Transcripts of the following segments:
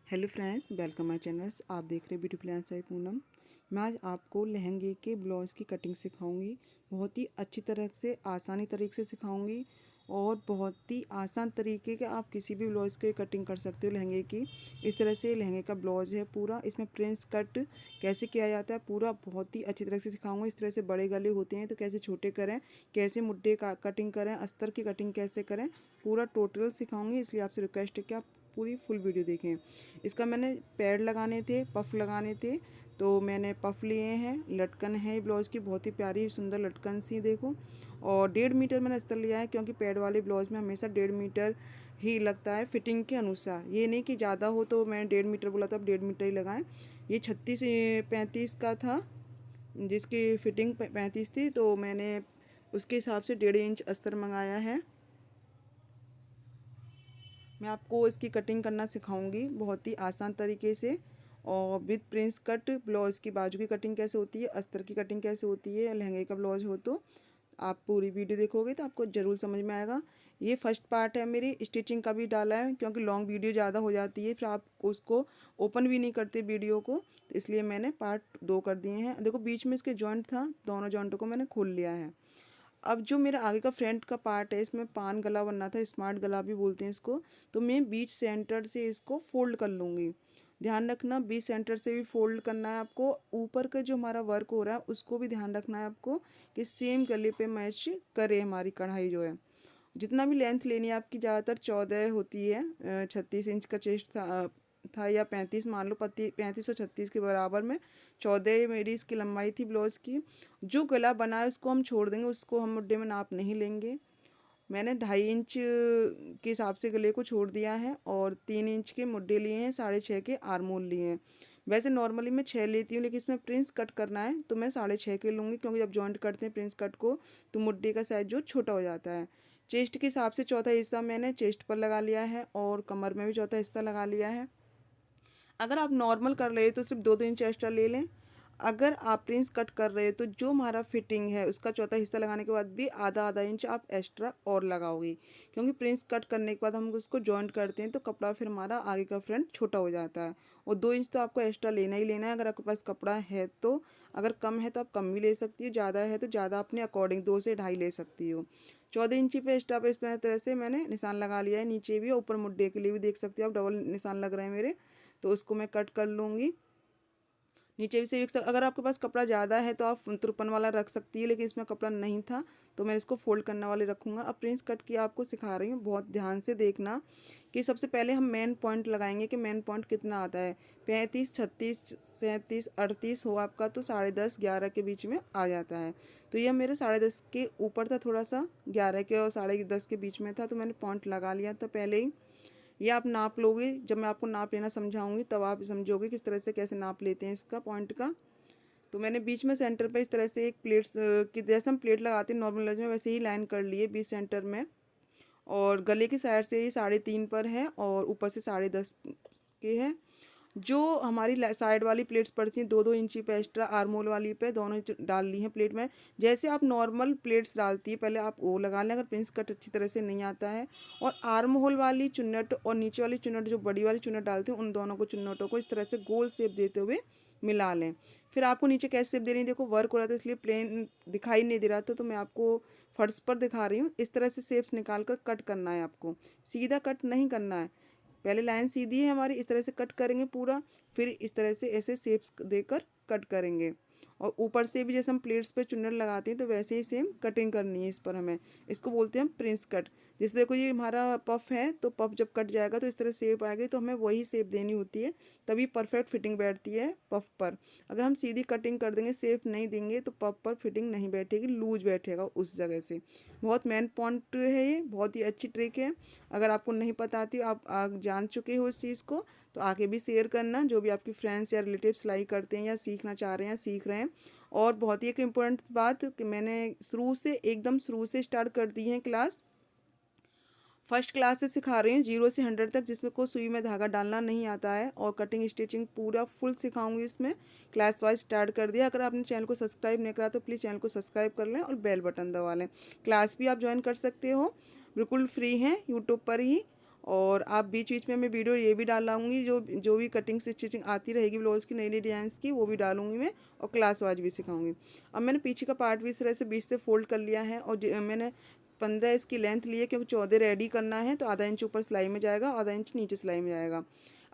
Hello friends, welcome my channels. आप देख रहे हैं ब्यूटी प्लान्स बाय पूनम। मैं आज आपको लहंगे के ब्लाउज़ की कटिंग सिखाऊंगी। बहुत ही अच्छी तरह से, आसानी तरीके से सिखाऊंगी और बहुत ही आसान तरीके के आप किसी भी ब्लाउज़ की कटिंग कर सकते हो लहंगे की। इस तरह से लहंगे का ब्लाउज़ है पूरा। इसमें प्रिंस कट कैसे किया जाता है पूरा बहुत ही अच्छी तरह से सिखाऊंगा। इस तरह से बड़े गले होते हैं तो कैसे छोटे करें, कैसे मुड्ढे का कटिंग करें, अस्तर की कटिंग कैसे करें, पूरा टोटल सिखाऊंगी। इसलिए आपसे रिक्वेस्ट है कि आप पूरी फुल वीडियो देखें। इसका मैंने पैड लगाने थे, पफ लगाने थे, तो मैंने पफ लिए हैं। लटकन है ब्लाउज़ की, बहुत ही प्यारी सुंदर लटकन सी देखो। और 1.5 मीटर मैंने अस्तर लिया है, क्योंकि पैड वाले ब्लाउज़ में हमेशा 1.5 मीटर ही लगता है फिटिंग के अनुसार। ये नहीं कि ज़्यादा हो तो मैं 1.5 मीटर बोला, तो अब 1.5 मीटर ही लगाएं। ये 36-35 का था, जिसकी फिटिंग 35 थी, तो मैंने उसके हिसाब से 1.5 इंच अस्तर मंगाया है। मैं आपको इसकी कटिंग करना सिखाऊंगी बहुत ही आसान तरीके से। और विद प्रिंस कट ब्लाउज़ की बाजू की कटिंग कैसे होती है, अस्तर की कटिंग कैसे होती है, लहंगे का ब्लाउज हो तो आप पूरी वीडियो देखोगे तो आपको ज़रूर समझ में आएगा। ये फर्स्ट पार्ट है मेरी। स्टिचिंग का भी डाला है, क्योंकि लॉन्ग वीडियो ज़्यादा हो जाती है, फिर आप उसको ओपन भी नहीं करते वीडियो को, तो इसलिए मैंने पार्ट 2 कर दिए हैं। देखो बीच में इसके जॉइंट था, दोनों जॉइंटों को मैंने खोल लिया है। अब जो मेरा आगे का फ्रंट का पार्ट है, इसमें पान गला बनना था, स्मार्ट गला भी बोलते हैं इसको। तो मैं बीच सेंटर से इसको फोल्ड कर लूँगी। ध्यान रखना, बीच सेंटर से भी फोल्ड करना है आपको। ऊपर का जो हमारा वर्क हो रहा है उसको भी ध्यान रखना है आपको, कि सेम गले पे मैच करे हमारी कढ़ाई जो है। जितना भी लेंथ लेनी है आपकी, ज़्यादातर 14 होती है। 36 इंच का चेस्ट था या 35 मान लो, 35 और 36 के बराबर में 14 मेरी इसकी लंबाई थी ब्लाउज़ की। जो गला बना है उसको हम छोड़ देंगे, उसको हम मुड्ढे में नाप नहीं लेंगे। मैंने 2.5 इंच के हिसाब से गले को छोड़ दिया है, और 3 इंच के मुड्ढे लिए हैं, 6.5 के आर्मोल लिए हैं। वैसे नॉर्मली मैं 6 लेती हूँ, लेकिन इसमें प्रिंस कट करना है तो मैं 6.5 के लूँगी, क्योंकि जब जॉइंट करते हैं प्रिंस कट को तो मुड्ढे का साइज जो छोटा हो जाता है। चेस्ट के हिसाब से चौथा हिस्सा मैंने चेस्ट पर लगा लिया है, और कमर में भी चौथा हिस्सा लगा लिया है। अगर आप नॉर्मल कर रहे हो तो सिर्फ 2-2 इंच एक्स्ट्रा ले लें। अगर आप प्रिंस कट कर रहे हो तो जो हमारा फिटिंग है उसका चौथा हिस्सा लगाने के बाद भी आधा आधा इंच आप एक्स्ट्रा और लगाओगे, क्योंकि प्रिंस कट करने के बाद हम उसको जॉइंट करते हैं तो कपड़ा फिर हमारा आगे का फ्रंट छोटा हो जाता है। और 2 इंच तो आपको एक्स्ट्रा लेना ही लेना है, अगर आपके पास कपड़ा है तो। अगर कम है तो आप कम भी ले सकती हो, ज़्यादा है तो ज़्यादा अपने अकॉर्डिंग 2 से 2.5 ले सकती हो। 14 इंची पे एक्स्ट्रा पे इस तरह से मैंने निशान लगा लिया है। नीचे भी, ऊपर मुड्ढे के लिए भी देख सकते हो आप, डबल निशान लग रहे हैं मेरे, तो उसको मैं कट कर लूँगी। नीचे भी से अगर आपके पास कपड़ा ज़्यादा है तो आप 53 वाला रख सकती है, लेकिन इसमें कपड़ा नहीं था तो मैं इसको फोल्ड करने वाले रखूँगा। अब प्रिंस कट की आपको सिखा रही हूँ, बहुत ध्यान से देखना कि सबसे पहले हम मेन पॉइंट लगाएंगे कि मेन पॉइंट कितना आता है। 35, 36, 37, 38 हो आपका तो 10:30, 11 के बीच में आ जाता है। तो यह मेरे 10:30 के ऊपर था, थोड़ा सा 11 के और 10:30 के बीच में था, तो मैंने पॉइंट लगा लिया था पहले ही। ये आप नाप लोगे, जब मैं आपको नाप लेना समझाऊंगी तब आप समझोगे किस तरह से कैसे नाप लेते हैं इसका पॉइंट का। तो मैंने बीच में सेंटर पे इस तरह से एक प्लेट की, जैसे हम प्लेट लगाते हैं नॉर्मल में, वैसे ही लाइन कर लिए बीच सेंटर में। और गले की साइड से ये 3.5 पर है, और ऊपर से 10.5 के है। जो हमारी साइड वाली प्लेट्स पड़ती हैं 2-2 इंची पे एक्स्ट्रा, आर्मोल वाली पे दोनों डाल ली हैं प्लेट में। जैसे आप नॉर्मल प्लेट्स डालती है पहले आप वो लगा लें, अगर प्रिंस कट अच्छी तरह से नहीं आता है। और आर्म होल वाली चुन्नट और नीचे वाली चुन्नट, जो बड़ी वाली चुन्नट डालते हैं, उन दोनों को चुन्नटों को इस तरह से गोल शेप देते हुए मिला लें। फिर आपको नीचे कैसे शेप देनी है, देखो वर्क हो रहा था इसलिए प्लेन दिखाई नहीं दे रहा था, तो मैं आपको फर्श पर दिखा रही हूँ। इस तरह से शेप्स निकाल कर कट करना है आपको, सीधा कट नहीं करना है। पहले लाइन सीधी है हमारी, इस तरह से कट करेंगे पूरा, फिर इस तरह से ऐसे शेप्स देकर कट करेंगे। और ऊपर से भी जैसे हम प्लेट्स पे चुन्नट लगाते हैं तो वैसे ही सेम कटिंग करनी है इस पर हमें। इसको बोलते हैं हम प्रिंस कट। जैसे देखो ये हमारा पफ है, तो पफ जब कट जाएगा तो इस तरह शेप आएगी, तो हमें वही शेप देनी होती है, तभी परफेक्ट फिटिंग बैठती है पफ पर। अगर हम सीधी कटिंग कर देंगे, शेप नहीं देंगे, तो पफ पर फिटिंग नहीं बैठेगी, लूज बैठेगा उस जगह से। बहुत मेन पॉइंट है ये, बहुत ही अच्छी ट्रिक है। अगर आपको नहीं पता आती, आप जान चुके हो इस चीज़ को, तो आगे भी शेयर करना, जो भी आपकी फ्रेंड्स या रिलेटिव सिलाई करते हैं या सीखना चाह रहे हैं या सीख रहे हैं। और बहुत ही एक इम्पोर्टेंट बात कि मैंने एकदम शुरू से स्टार्ट कर दी है क्लास। फर्स्ट क्लास से सिखा रही हूँ 0 से 100 तक, जिसमें कोई सुई में धागा डालना नहीं आता है, और कटिंग स्टिचिंग पूरा फुल सिखाऊंगी इसमें। क्लास वाइज स्टार्ट कर दिया। अगर आपने चैनल को सब्सक्राइब नहीं करा तो प्लीज़ चैनल को सब्सक्राइब कर लें और बेल बटन दबा लें। क्लास भी आप ज्वाइन कर सकते हो, बिल्कुल फ्री हैं, यूट्यूब पर ही। और आप बीच बीच में मैं वीडियो ये भी डालूँगी, जो जो भी कटिंग से स्टिचिंग आती रहेगी ब्लाउज़ की नई नई डिज़ाइंस की, वो भी डालूँगी मैं और क्लास वाइज भी सिखाऊंगी। अब मैंने पीछे का पार्ट भी इस तरह से बीच से फोल्ड कर लिया है और मैंने 15 इसकी लेंथ ली है, क्योंकि 14 रेडी करना है, तो आधा इंच ऊपर सिलाई में जाएगा, आधा इंच नीचे सिलाई में जाएगा।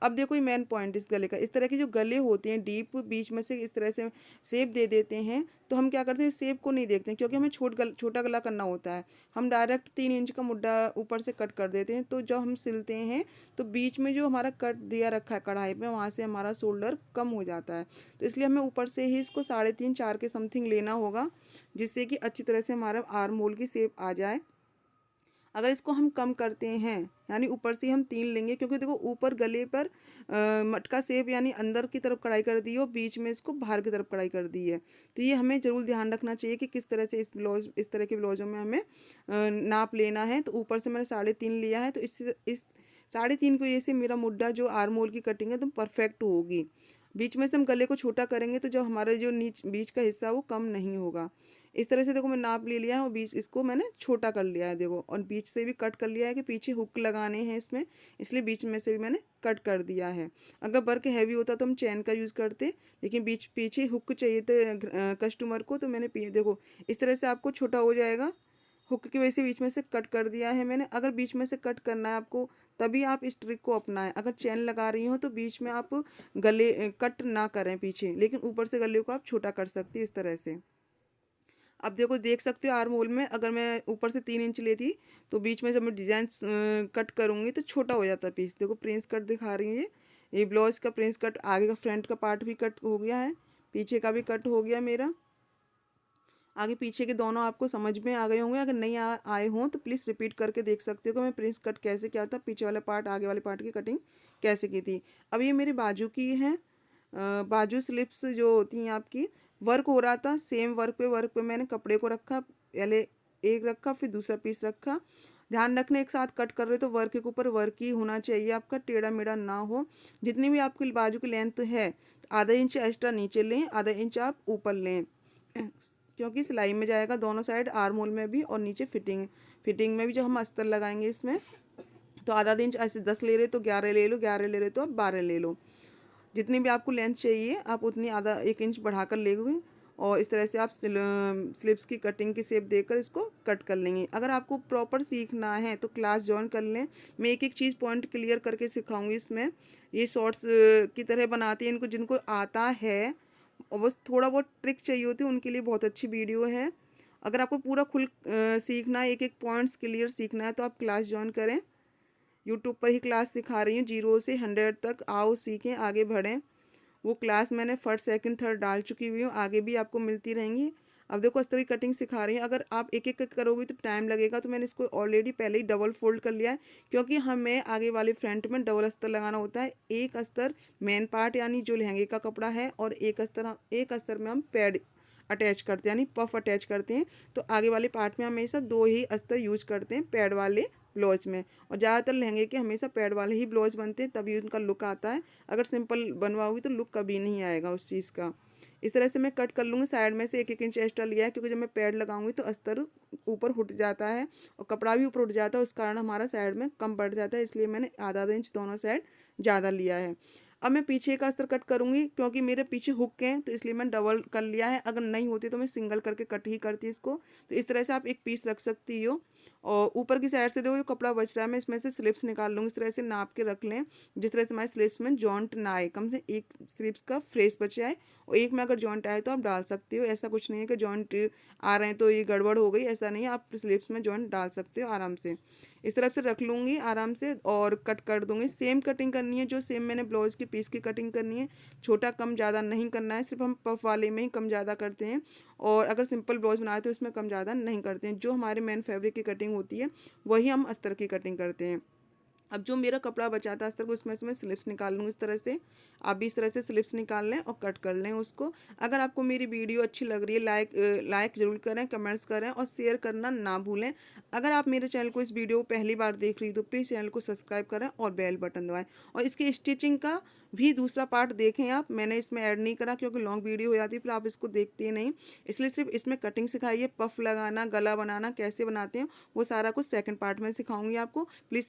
अब देखो ये मेन पॉइंट इस गले का, इस तरह के जो गले होते हैं डीप बीच में से इस तरह से शेप दे देते हैं, तो हम क्या करते हैं शेप को नहीं देखते हैं, क्योंकि हमें छोटा गला करना होता है। हम डायरेक्ट 3 इंच का मुड्डा ऊपर से कट कर देते हैं, तो जब हम सिलते हैं तो बीच में जो हमारा कट दिया रखा है कढ़ाई में, वहाँ से हमारा शोल्डर कम हो जाता है। तो इसलिए हमें ऊपर से ही इसको 3.5-4 के समथिंग लेना होगा, जिससे कि अच्छी तरह से हमारा आर्म होल की शेप आ जाए। अगर इसको हम कम करते हैं, यानी ऊपर से हम 3 लेंगे, क्योंकि देखो ऊपर गले पर मटका शेप यानी अंदर की तरफ कढ़ाई कर दी है और बीच में इसको बाहर की तरफ कढ़ाई कर दी है। तो ये हमें ज़रूर ध्यान रखना चाहिए कि किस तरह से इस तरह के ब्लाउज़ों में हमें नाप लेना है। तो ऊपर से मैंने 3.5 लिया है, तो इस 3.5 की वजह से मेरा मुड्डा जो आर्म होल की कटिंग है एकदम परफेक्ट होगी। बीच में से हम गले को छोटा करेंगे तो जो हमारा जो बीच का हिस्सा वो कम नहीं होगा। इस तरह से देखो मैं नाप ले लिया है और बीच इसको मैंने छोटा कर लिया है देखो, और बीच से भी कट कर लिया है कि पीछे हुक लगाने हैं इसमें, इसलिए बीच में से भी मैंने कट कर दिया है। अगर वर्क हैवी होता तो हम चैन का यूज़ करते, लेकिन बीच पीछे हुक चाहिए तो कस्टमर को, तो मैंने देखो इस तरह से आपको छोटा हो जाएगा। हुक की वजह से बीच में से कट कर दिया है मैंने। अगर बीच में से कट करना है आपको, तभी आप इस ट्रिक को अपनाएं। अगर चैन लगा रही हो तो बीच में आप गले कट ना करें पीछे, लेकिन ऊपर से गले को आप छोटा कर सकती हो इस तरह से। अब देखो देख सकते हो आर्म होल में अगर मैं ऊपर से 3 इंच लेती तो बीच में जब मैं डिज़ाइन कट करूँगी तो छोटा हो जाता पीस। देखो प्रिंस कट दिखा रही है ये ब्लाउज का प्रिंस कट, आगे का फ्रंट का पार्ट भी कट हो गया है, पीछे का भी कट हो गया मेरा। आगे पीछे के दोनों आपको समझ में आ गए होंगे, अगर नहीं आए हों तो प्लीज़ रिपीट करके देख सकते हो कि मैं प्रिंस कट कैसे किया था, पीछे वाले पार्ट आगे वाले पार्ट की कटिंग कैसे की थी। अब ये मेरी बाजू की है, बाजू स्लिप्स जो होती हैं आपकी, वर्क हो रहा था सेम वर्क पे मैंने कपड़े को रखा, पहले एक रखा फिर दूसरा पीस रखा। ध्यान रखना एक साथ कट कर रहे हो तो वर्क के ऊपर वर्क ही होना चाहिए, आपका टेढ़ा मेढ़ा ना हो। जितनी भी आपकी बाजू की लेंथ है आधा इंच एक्स्ट्रा नीचे लें, आधा इंच आप ऊपर लें, क्योंकि सिलाई में जाएगा दोनों साइड, आर्म होल में भी और नीचे फिटिंग में भी जो हम अस्तर लगाएंगे इसमें। तो आधा इंच ऐसे 10 ले रहे तो 11 ले लो, 11 ले रहे तो आप 12 ले लो। जितनी भी आपको लेंथ चाहिए आप उतनी आधा 1 इंच बढ़ाकर लेंगे, और इस तरह से आप स्लिप्स की कटिंग की शेप देकर इसको कट कर लेंगे। अगर आपको प्रॉपर सीखना है तो क्लास ज्वाइन कर लें, मैं एक एक चीज़ पॉइंट क्लियर करके सिखाऊंगी इसमें। ये शॉर्ट्स की तरह बनाती हैं, इनको जिनको आता है और बस थोड़ा बहुत ट्रिक चाहिए होती है उनके लिए बहुत अच्छी वीडियो है। अगर आपको पूरा सीखना है, एक एक पॉइंट्स क्लियर सीखना है, तो आप क्लास ज्वाइन करें। यूट्यूब पर ही क्लास सिखा रही हूँ, 0 से 100 तक आओ सीखें आगे बढ़ें। वो क्लास मैंने फर्स्ट सेकंड थर्ड डाल चुकी हुई हूँ, आगे भी आपको मिलती रहेंगी। अब देखो इस तरह की कटिंग सिखा रही हूँ, अगर आप एक एक करोगे तो टाइम लगेगा, तो मैंने इसको ऑलरेडी पहले ही डबल फोल्ड कर लिया है, क्योंकि हमें आगे वाले फ्रंट में डबल अस्तर लगाना होता है। एक अस्तर मेन पार्ट यानी जो लहंगे का कपड़ा है, और एक अस्तर में हम पैड अटैच करते हैं यानी पफ अटैच करते हैं। तो आगे वाले पार्ट में हमेशा 2 ही अस्तर यूज करते हैं पैड वाले ब्लाउज में, और ज़्यादातर लहंगे के हमेशा पैड वाले ही ब्लाउज बनते हैं, तभी उनका लुक आता है। अगर सिंपल बनवाओगी तो लुक कभी नहीं आएगा उस चीज़ का। इस तरह से मैं कट कर लूँगी, साइड में से 1 इंच एक्स्ट्रा लिया है, क्योंकि जब मैं पैड लगाऊंगी तो अस्तर ऊपर उठ जाता है और कपड़ा भी ऊपर उठ जाता है, उस कारण हमारा साइड में कम पड़ जाता है, इसलिए मैंने आधा इंच दोनों साइड ज़्यादा लिया है। अब मैं पीछे का अस्तर कट करूँगी, क्योंकि मेरे पीछे हुक हैं तो इसलिए मैं डबल कर लिया है, अगर नहीं होती तो मैं सिंगल करके कट ही करती इसको। तो इस तरह से आप एक पीस रख सकती हो। और ऊपर की साइड से देखो ये कपड़ा बच रहा है, मैं इसमें से स्लिप्स निकाल लूँगी। इस तरह से नाप के रख लें जिस तरह से हमारे स्लिप्स में जॉइंट ना आए, कम से एक स्लिप्स का फ्रेश बचे आए, और एक में अगर जॉइंट आए तो आप डाल सकते हो। ऐसा कुछ नहीं है कि जॉइंट आ रहे हैं तो ये गड़बड़ हो गई, ऐसा नहीं है, आप स्लिप्स में जॉइंट डाल सकते हो आराम से। इस तरफ से रख लूँगी आराम से और कट कर दूँगी। सेम कटिंग करनी है जो सेम मैंने ब्लाउज़ की पीस की कटिंग करनी है, छोटा कम ज़्यादा नहीं करना है, सिर्फ हम पफ वाले में ही कम ज़्यादा करते हैं, और अगर सिंपल ब्लाउज बनाए तो इसमें कम ज़्यादा नहीं करते हैं। जो हमारे मेन फैब्रिक की कटिंग होती है वही हम अस्तर की कटिंग करते हैं। अब जो मेरा कपड़ा बचा था अस्तर को, उसमें से मैं स्लिप्स निकाल लूँगी इस तरह से। आप भी इस तरह से स्लिप्स निकाल लें और कट कर लें उसको। अगर आपको मेरी वीडियो अच्छी लग रही है लाइक ज़रूर करें, कमेंट्स करें और शेयर करना ना भूलें। अगर आप मेरे चैनल को इस वीडियो को पहली बार देख रही तो प्लीज़ चैनल को सब्सक्राइब करें और बेल बटन दबाएं, और इसकी स्टिचिंग का भी दूसरा पार्ट देखें आप। मैंने इसमें ऐड नहीं करा क्योंकि लॉन्ग वीडियो हो जाती है फिर आप इसको देखते नहीं, इसलिए सिर्फ इसमें कटिंग सिखाई है। पफ लगाना, गला बनाना कैसे बनाते हैं वो सारा कुछ सेकंड पार्ट में सिखाऊंगी आपको। प्लीज़